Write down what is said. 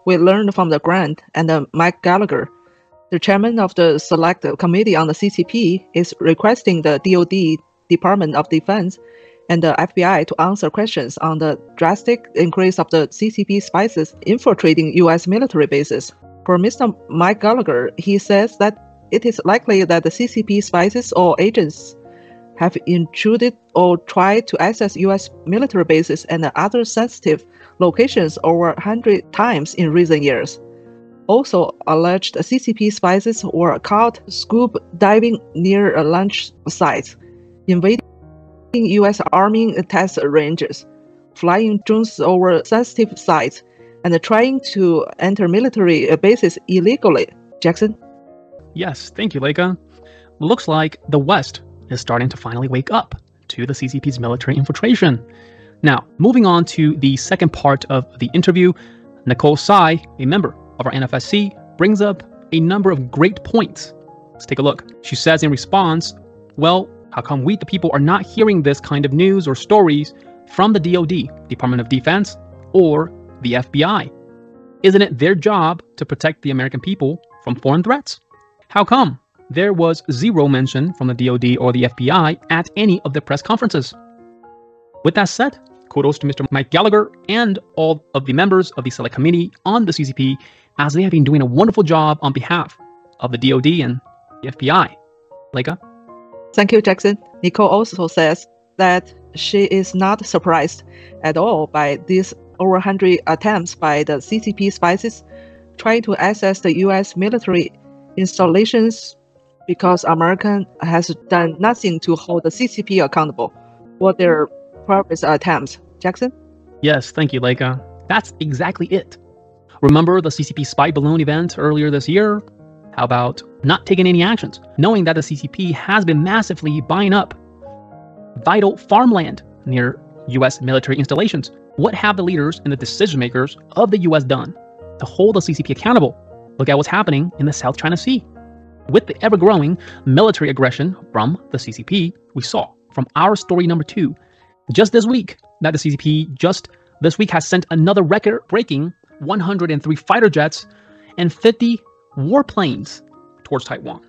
We learned from the Grant and Mike Gallagher. The chairman of the Select Committee on the CCP is requesting the DOD Department of Defense and the FBI to answer questions on the drastic increase of the CCP spies infiltrating U.S. military bases. For Mr. Mike Gallagher, he says that it is likely that the CCP spies or agents have intruded or tried to access U.S. military bases and other sensitive locations over 100 times in recent years. Also alleged CCP spies were caught scuba diving near a launch site, invading U.S. Army test ranges, flying drones over sensitive sites, and trying to enter military bases illegally. Jackson? Yes, thank you, Leica. Looks like the West is starting to finally wake up to the CCP's military infiltration. Now, moving on to the second part of the interview, Nicole Tsai, a member of our NFSC, brings up a number of great points. Let's take a look. She says in response, well, how come we, the people, are not hearing this kind of news or stories from the DOD, Department of Defense, or the FBI? Isn't it their job to protect the American people from foreign threats? How come there was zero mention from the DOD or the FBI at any of the press conferences? With that said, kudos to Mr. Mike Gallagher and all of the members of the Select Committee on the CCP, as they have been doing a wonderful job on behalf of the DOD and the FBI. Leica? Thank you, Jackson. Nicole also says that she is not surprised at all by these over 100 attempts by the CCP spies trying to access the U.S. military installations because America has done nothing to hold the CCP accountable for their previous attempts. Jackson? Yes, thank you, Leica. That's exactly it. Remember the CCP spy balloon event earlier this year? How about not taking any actions, knowing that the CCP has been massively buying up vital farmland near U.S. military installations? What have the leaders and the decision makers of the U.S. done to hold the CCP accountable? Look at what's happening in the South China Sea. With the ever-growing military aggression from the CCP, we saw from our story number 2, just this week, that the CCP just this week has sent another record-breaking 103 fighter jets and 50 warplanes towards Taiwan.